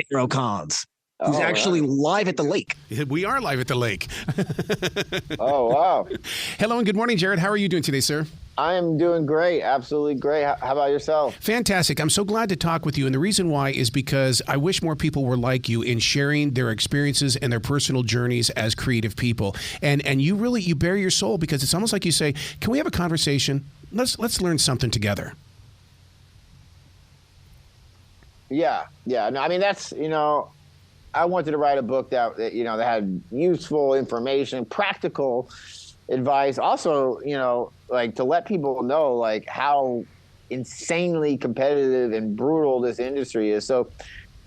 Hero Cons, who's Oh, actually right. live at the lake. We are live at the lake. Oh, wow. Hello and good morning, Jared. How are you doing today, sir? I am doing great. Absolutely great. How about yourself? Fantastic. I'm so glad to talk with you. And the reason why is because I wish more people were like you in sharing their experiences and their personal journeys as creative people. And you really, you bare your soul, because it's almost like you say, can we have a conversation? Let's learn something together. Yeah. No, I mean, that's, I wanted to write a book that that had useful information, practical advice. Also, like to let people know like how insanely competitive and brutal this industry is. So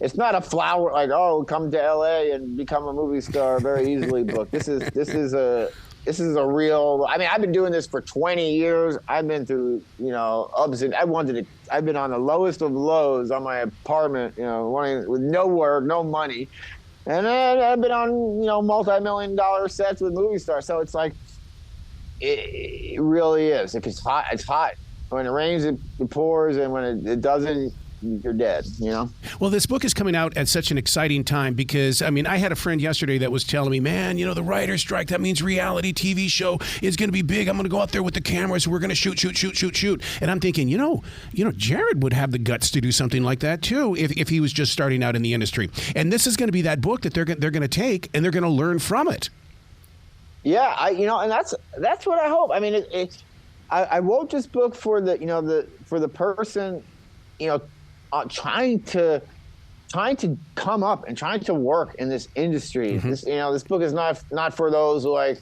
it's not a flower like, oh, come to LA and become a movie star very easily book. This is a real, I mean, I've been doing this for 20 years. I've been through, ups and I've been on the lowest of lows on my apartment, with no work, no money. And I've been on, multi-million-dollar sets with movie stars. So it's like, it really is. If it's hot, it's hot. When it rains, it pours. And when it doesn't, you're dead, Well, this book is coming out at such an exciting time because, I mean, I had a friend yesterday that was telling me, man, the writer's strike, that means reality TV show is going to be big. I'm going to go out there with the cameras. We're going to shoot. And I'm thinking, Jared would have the guts to do something like that too if he was just starting out in the industry. And this is going to be that book that they're going to take and they're going to learn from it. Yeah, and that's what I hope. I mean, I wrote this book for the person, trying to come up and trying to work in this industry. Mm-hmm. This book is not for those who I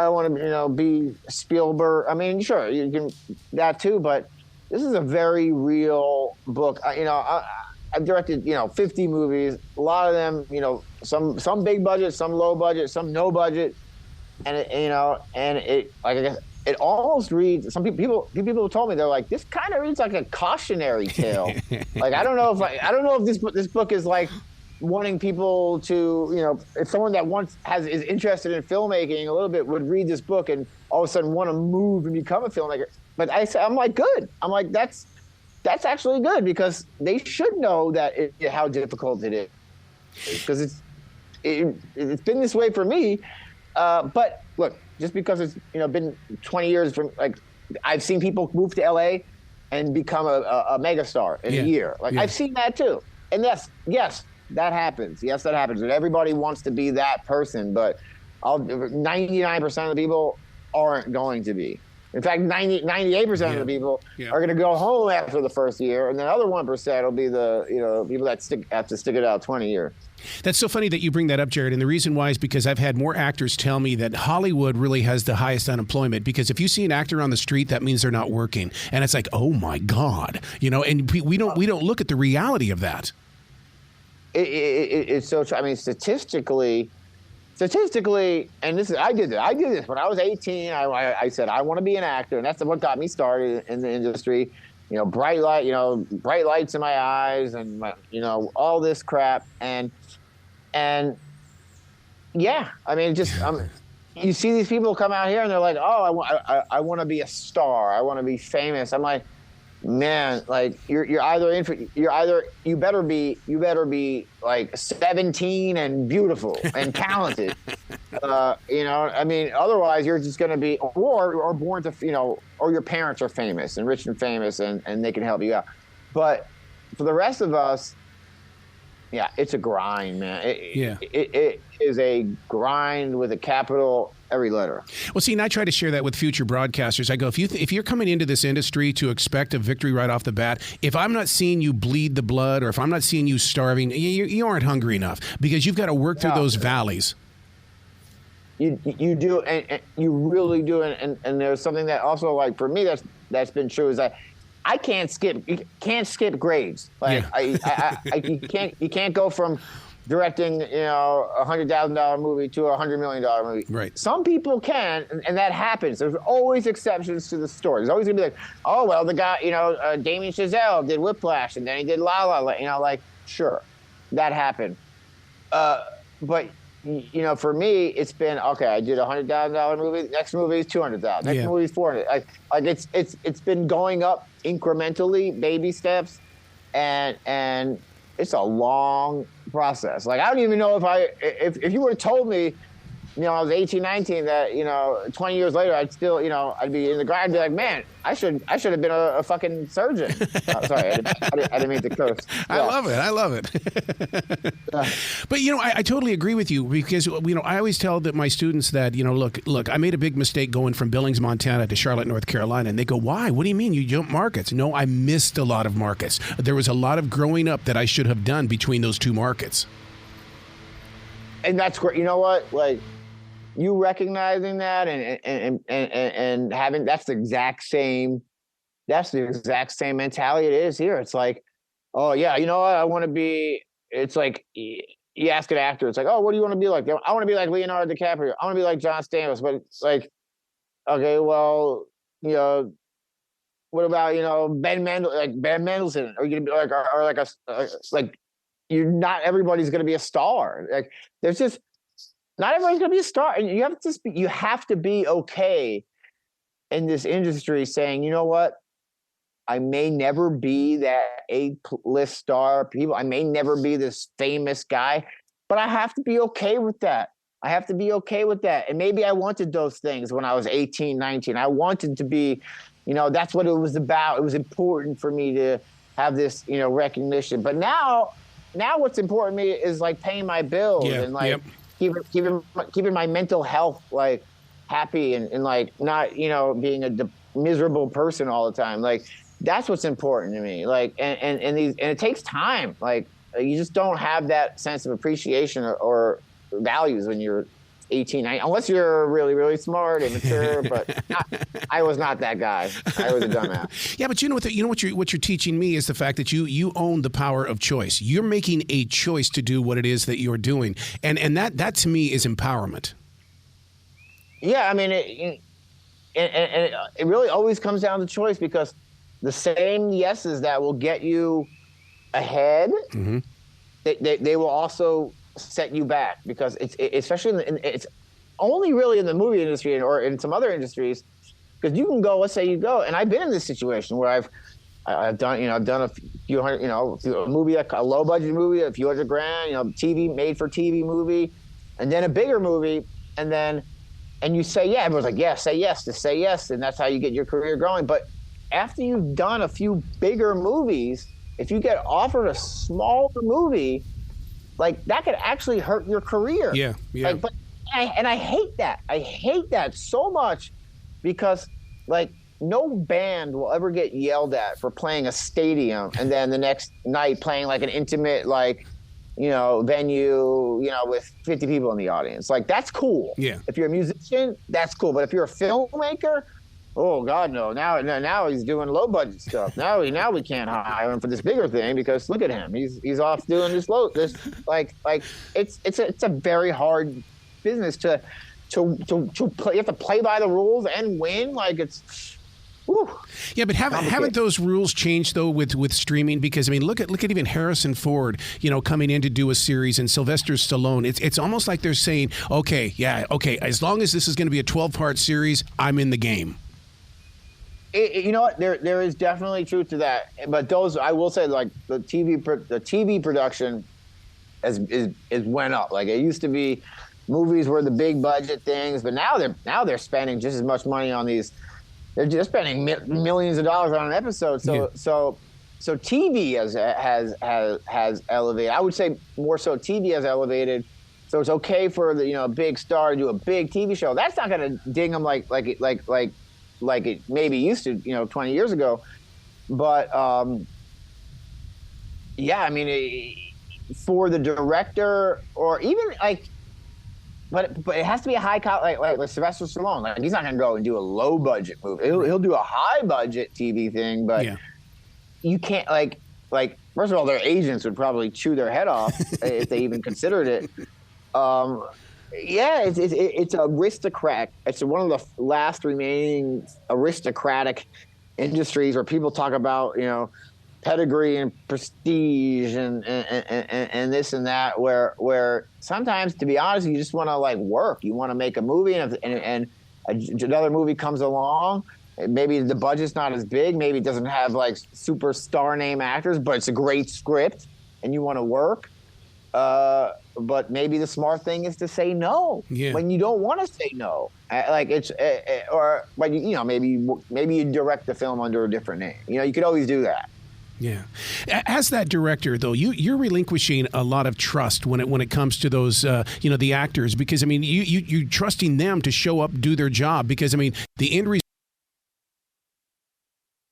want to be Spielberg. I mean, sure, you can that too, but this is a very real book. I've directed 50 movies. A lot of them, some big budget, some low budget, some no budget, and I guess it almost reads. Some people told me, they're like, this kind of reads like a cautionary tale. Like I don't know if this book is like wanting people to, if someone that is interested in filmmaking a little bit would read this book and all of a sudden want to move and become a filmmaker. But I'm like, good. I'm like, that's actually good, because they should know that how difficult it is, because it's been this way for me. But look, just because it's been 20 years from, like, I've seen people move to LA and become a megastar in a year. Like I've seen that too. And yes, that happens. Yes, that happens. And everybody wants to be that person, but 99% of the people aren't going to be. In fact, 98% of the people are going to go home after the first year, and the other 1% will be the people that have to stick it out 20 years. That's so funny that you bring that up, Jared. And the reason why is because I've had more actors tell me that Hollywood really has the highest unemployment, because if you see an actor on the street, that means they're not working, and it's like, oh my God, and we don't look at the reality of that. It's so true. I mean, statistically, and I did this when I was 18. I said I want to be an actor, and that's what got me started in the industry. Bright lights in my eyes, and all this crap, and yeah, I mean, you see these people come out here and they're like, oh, I want to be a star, I want to be famous. I'm like, man, like you better be like 17 and beautiful and talented. I mean, otherwise you're just going to be, or born to, or your parents are famous and rich and famous and they can help you out. But for the rest of us, yeah, it's a grind, man. It is a grind with a capital every letter. Well, see, and I try to share that with future broadcasters. I go, if you're coming into this industry to expect a victory right off the bat, if I'm not seeing you bleed the blood, or if I'm not seeing you starving, you aren't hungry enough, because you've got to work through those valleys. You do, and you really do, and there's something that also, like, for me, that's been true, is that you can't skip grades. Like you can't go from directing $100,000 movie to $100 million movie. Right. Some people can, and that happens. There's always exceptions to the story. There's always gonna be like, oh well, the guy, Damien Chazelle did Whiplash and then he did La La Land. Like, sure, that happened. But for me, it's been okay. I did $100,000 movie. Next movie is $200,000. Next movie is $400,000. Like it's been going up incrementally, baby steps, and it's a long process. Like, I don't even know if you would have told me, you know, I was 18, 19, that, you know, 20 years later, I'd still, you know, I'd be in the ground, I'd be like, man, I should have been a fucking surgeon. Sorry, I didn't mean to curse. Yeah. I love it. But, you know, I totally agree with you, because, you know, I always tell my students that, you know, look, I made a big mistake going from Billings, Montana to Charlotte, North Carolina. And they go, why? What do you mean you jumped markets? No, I missed a lot of markets. There was a lot of growing up that I should have done between those two markets. And that's great. You know what? Like, you recognizing that and having, that's the exact same mentality it is here. It's like, oh yeah, you know what, I want to be, it's like, you ask an actor, it's like, oh, what do you want to be like? I want to be like Leonardo DiCaprio. I want to be like John Stamos. But it's like, okay, well, you know, what about, you know, Ben Mendelsohn? Are you gonna be like, or like like, you're not everybody's gonna be a star. Like, there's just, not everybody's gonna be a star, and you have to be okay in this industry saying, you know what, I may never be that A-list star. I may never be this famous guy, but I have to be okay with that. And maybe I wanted those things when I was 18, 19. I wanted to be, you know, that's what it was about. It was important for me to have this, you know, recognition. But now what's important to me is like paying my bills and like. Yep. Keeping my mental health like happy and like not, you know, being a miserable person all the time. Like, that's what's important to me. Like, and it takes time. Like, you just don't have that sense of appreciation or values when you're 18, 19, unless you're really, really smart and mature. But I was not that guy. I was a dumbass. Yeah, but you know what you're teaching me is the fact that you own the power of choice. You're making a choice to do what it is that you're doing, and that to me is empowerment. Yeah, I mean, it really always comes down to choice, because the same yeses that will get you ahead, mm-hmm. they will also set you back, because it's especially it's only really in the movie industry or in some other industries, because you can go, let's say you go, and I've been in this situation where I've done a few hundred, you know, a movie, like a low budget movie, a few $100,000, you know, TV, made for TV movie, and then a bigger movie, and you say, yeah, everyone's like, yeah, say yes, and that's how you get your career going. But after you've done a few bigger movies, if you get offered a smaller movie, like, that could actually hurt your career. Yeah. Like, I hate that. I hate that so much, because, like, no band will ever get yelled at for playing a stadium and then the next night playing like an intimate, like, you know, venue, you know, with 50 people in the audience. Like, that's cool. Yeah. If you're a musician, that's cool. But if you're a filmmaker, oh God, no! Now he's doing low budget stuff. Now we can't hire him for this bigger thing, because look at him. He's off doing this like it's a very hard business to play. You have to play by the rules and win. Like, it's. Whew, yeah, but haven't those rules changed though with streaming? Because I mean, look at even Harrison Ford, you know, coming in to do a series, and Sylvester Stallone. It's almost like they're saying, okay, as long as this is going to be a 12-part series, I'm in the game. You know what? There is definitely truth to that, but those, I will say, like, the TV production is went up. Like, it used to be, movies were the big budget things, but now they're spending just as much money on these. They're just spending millions of dollars on an episode. So TV has elevated. I would say more so TV has elevated. So it's okay for the, you know, big star to do a big TV show. That's not going to ding them like it maybe used to, you know, 20 years ago. But yeah, I mean, for the director, or even like, but it has to be a high like Sylvester Stallone. Like, he's not gonna go and do a low budget movie. He'll do a high budget TV thing, but you can't like first of all, their agents would probably chew their head off if they even considered it. Yeah, it's aristocrat. It's one of the last remaining aristocratic industries where people talk about, you know, pedigree and prestige and this and that, where sometimes, to be honest, you just want to like work. You want to make a movie, and another movie comes along. Maybe the budget's not as big. Maybe it doesn't have like superstar name actors, but it's a great script. and you want to work. But maybe the smart thing is to say no when you don't want to say no. Like but you know, maybe you direct the film under a different name. You know, you could always do that. Yeah. As that director, though, you're relinquishing a lot of trust when it comes to those, you know, the actors, because I mean, you trusting them to show up, do their job, because I mean, the end result.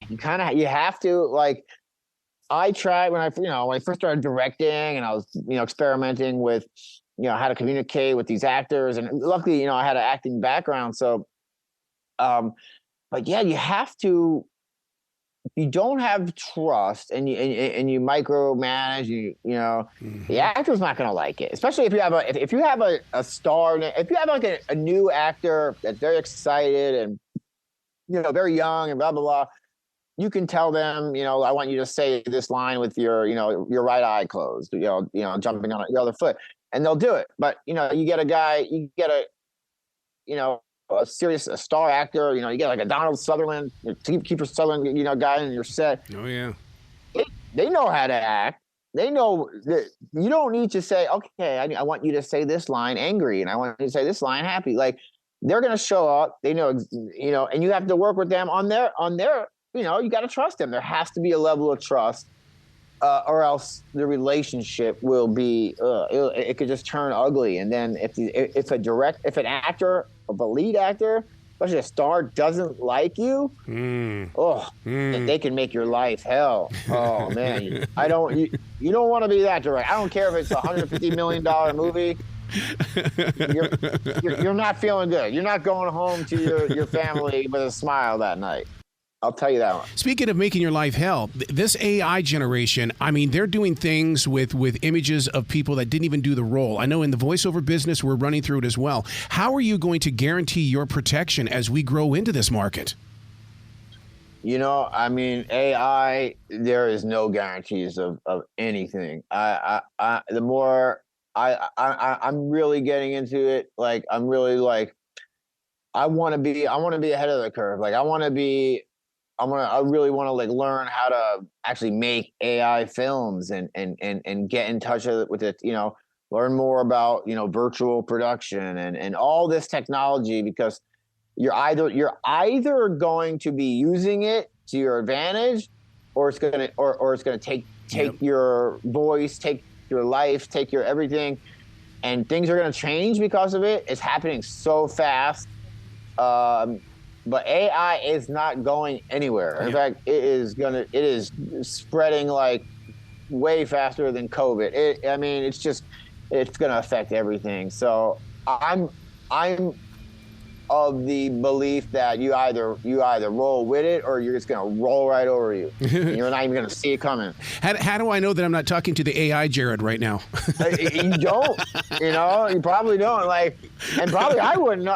You have to, like, I tried when I first started directing, and I was, you know, experimenting with, you know, how to communicate with these actors, and luckily, you know, I had an acting background, so, but yeah, you have to. If you don't have trust and you micromanage, you know, the actor's not going to like it. Especially if you have a star, if you have like a new actor that's very excited and, you know, very young and blah blah blah. You can tell them, you know, I want you to say this line with your, you know, your right eye closed, you know, jumping on your other foot, and they'll do it. But, you know, you get a star actor, you know, you get like a Donald Sutherland, Kiefer Sutherland, you know, guy in your set. Oh yeah. They know how to act. They know that you don't need to say, okay, I want you to say this line angry, and I want you to say this line happy. Like, they're going to show up. They know, you know, and you have to work with them on their, you know, you got to trust them. There has to be a level of trust, or else the relationship will be, it could just turn ugly. And then if an actor, a lead actor, especially a star, doesn't like you, they can make your life hell. Oh man, you don't want to be that direct. I don't care if it's $150 million movie. You're not feeling good. You're not going home to your family with a smile that night. I'll tell you that one. Speaking of making your life hell, this AI generation, I mean, they're doing things with images of people that didn't even do the role. I know in the voiceover business, we're running through it as well. How are you going to guarantee your protection as we grow into this market? You know, I mean, AI, there is no guarantees of anything. The more I'm really getting into it, like, I'm really like, I want to be ahead of the curve. Like, I really want to like learn how to actually make AI films and get in touch with it, you know, learn more about, you know, virtual production and all this technology, because you're either going to be using it to your advantage, or it's going to take your voice, take your life, take your everything, and things are going to change because of it. It's happening so fast. But AI is not going anywhere. In fact, it is spreading like way faster than COVID. It's going to affect everything. So I'm of the belief that you either roll with it, or you're just going to roll right over you. And you're not even going to see it coming. How do I know that I'm not talking to the AI Jared right now? You don't, you know, you probably don't. Like, and probably I wouldn't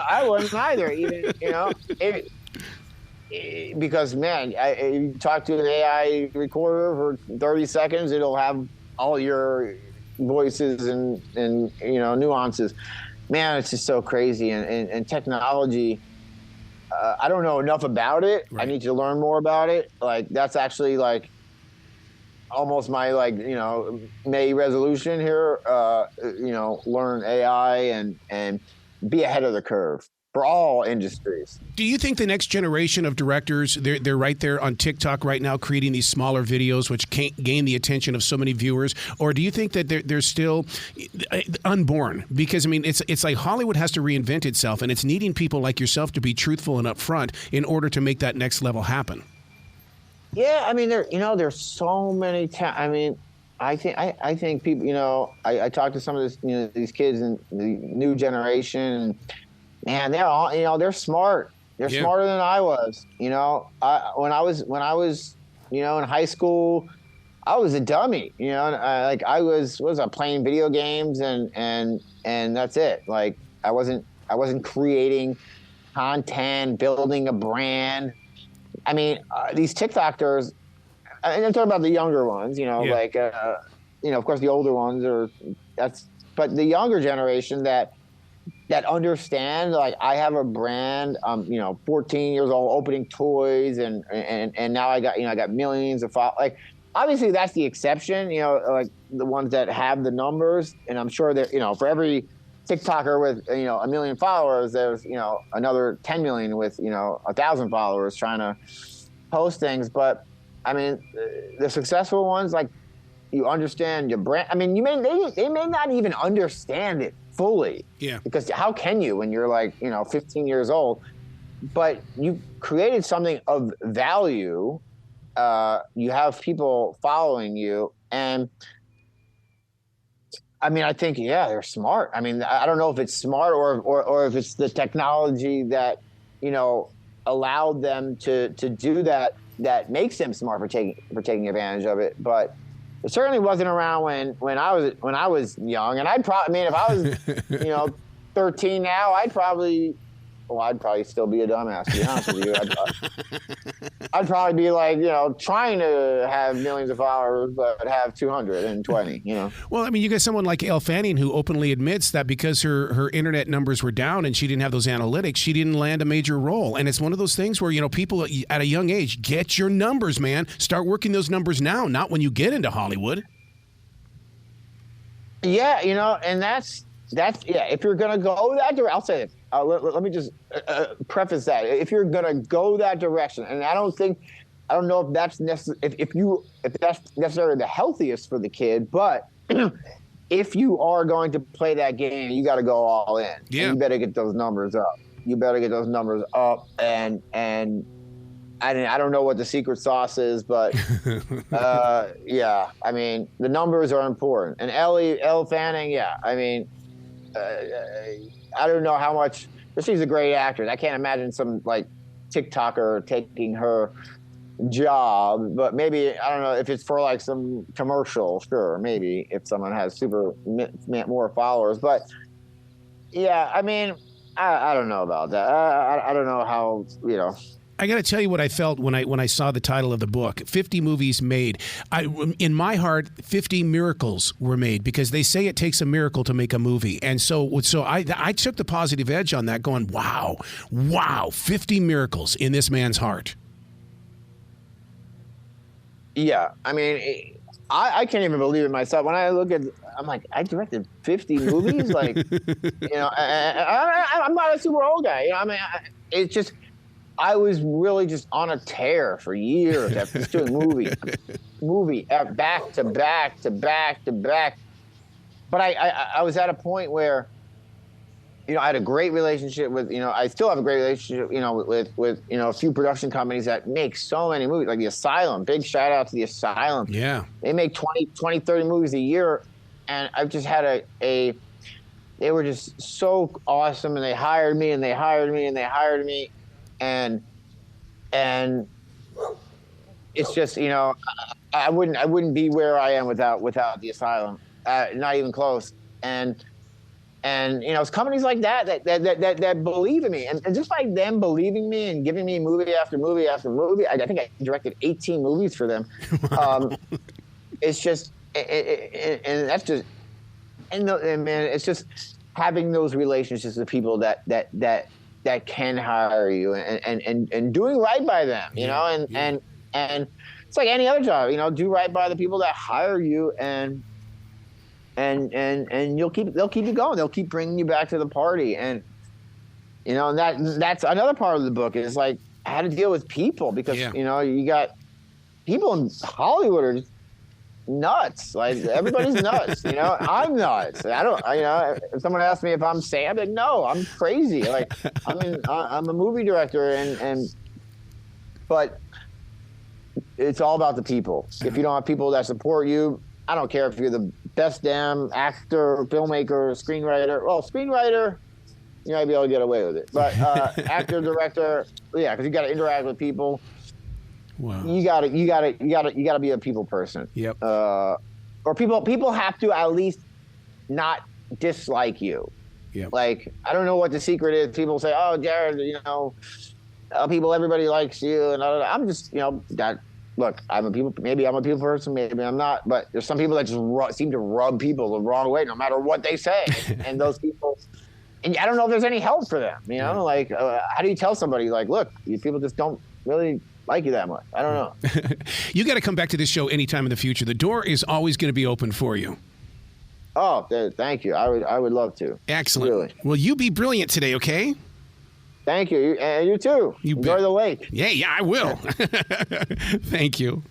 either, even, you know, because man, you talk to an AI recorder for 30 seconds, it'll have all your voices and you know, nuances. Man, it's just so crazy. And technology, I don't know enough about it. Right. I need to learn more about it. Like, that's actually like almost my, like, you know, May resolution here, you know, learn AI and be ahead of the curve for all industries. Do you think the next generation of directors, they're right there on TikTok right now creating these smaller videos which can't gain the attention of so many viewers? Or do you think that they're still unborn? Because, I mean, it's like Hollywood has to reinvent itself, and it's needing people like yourself to be truthful and upfront in order to make that next level happen. Yeah, I mean, there's so many I think people, you know, I talk to some of this, you know, these kids in the new generation, and man, they're all, you know, they're smart. They're smarter than I was. You know, when I was, you know, in high school, I was a dummy. You know, I was playing video games and that's it. Like, I wasn't creating content, building a brand. I mean, these TikTokers, and I'm talking about the younger ones. You know, like, you know, of course, the older ones but the younger generation that understand, like, I have a brand. You know, 14 years old, opening toys, and now I got millions of followers. Like, obviously that's the exception. You know, like, the ones that have the numbers, and I'm sure that, for every TikToker with, 1 million followers, there's, another 10 million with, 1,000 followers trying to post things. But I mean, the successful ones, like, you understand your brand. I mean, they may not even understand it fully. Yeah. Because how can you when you're like, 15 years old? But you created something of value. You have people following you, and I mean, I think, they're smart. I mean, I don't know if it's smart or if it's the technology that, allowed them to do that makes them smart for taking advantage of it. But it certainly wasn't around when I was young. And if I was, 13 now, I'd probably still be a dumbass, to be honest with you. I'd probably be like, trying to have millions of followers, but have 220, Well, I mean, you got someone like Elle Fanning who openly admits that because her internet numbers were down and she didn't have those analytics, she didn't land a major role. And it's one of those things where, people at a young age, get your numbers, man. Start working those numbers now, not when you get into Hollywood. Yeah, and that's if you're going to go that direction, I'll say it. Let me just preface that. If you're going to go that direction, and I don't know if that's if that's necessarily the healthiest for the kid, but if you are going to play that game, you got to go all in. Yeah. And you better get those numbers up. And I don't know what the secret sauce is, but I mean, the numbers are important. And Elle Fanning, I mean, I don't know how much. She's a great actress. I can't imagine some like TikToker taking her job, but maybe, I don't know if it's for like some commercial. Sure, maybe if someone has more followers. But I mean, I don't know about that. I don't know how, I got to tell you what I felt when I saw the title of the book, 50 movies made. In my heart, 50 miracles were made, because they say it takes a miracle to make a movie. And so I took the positive edge on that, going, wow, 50 miracles in this man's heart. Yeah, I mean, I can't even believe it myself. When I look at, I'm like, I directed 50 movies? Like, I'm not a super old guy. I mean, it's just, I was really just on a tear for years after just doing movie back to back to back to back. But I was at a point where, I had a great relationship with, I still have a great relationship, with a few production companies that make so many movies, like The Asylum. Big shout out to The Asylum. Yeah. They make 20, 30 movies a year. And I've just had they were just so awesome, and they hired me and they hired me and they hired me. And it's just, I wouldn't be where I am without The Asylum, not even close. And it's companies like that believe in me, and just by them believing me and giving me movie after movie after movie, I think I directed 18 movies for them. It's just, and that's just, and man, it's just having those relationships with people that can hire you, and doing right by them, and it's like any other job, do right by the people that hire you, and they'll keep you going. They'll keep bringing you back to the party, and that's another part of the book is like how to deal with people, because you got people in Hollywood are just nuts. Like, everybody's nuts. I'm nuts. If someone asks me if I'm sane, I'm like, no, I'm crazy. Like, I'm a movie director, but it's all about the people. If you don't have people that support you, I don't care if you're the best damn actor, filmmaker, screenwriter. Well, screenwriter, you might be able to get away with it, but actor, director, because you got to interact with people. Wow. You gotta be a people person. Yep. Or people have to at least not dislike you. Yep. Like, I don't know what the secret is. People say, "Oh, Jared, everybody likes you," and I'm just, that. Look, maybe I'm a people person, maybe I'm not, but there's some people that just seem to rub people the wrong way, no matter what they say, and those people. And I don't know if there's any help for them. Like, how do you tell somebody, like, look, these people just don't really like you that much. I don't know. You got to come back to this show anytime in the future. The door is always going to be open for you. Oh, thank you. I would love to. Excellent. Really. Well, you be brilliant today, okay? Thank you. And you too. Enjoy the lake. Yeah, I will. Thank you.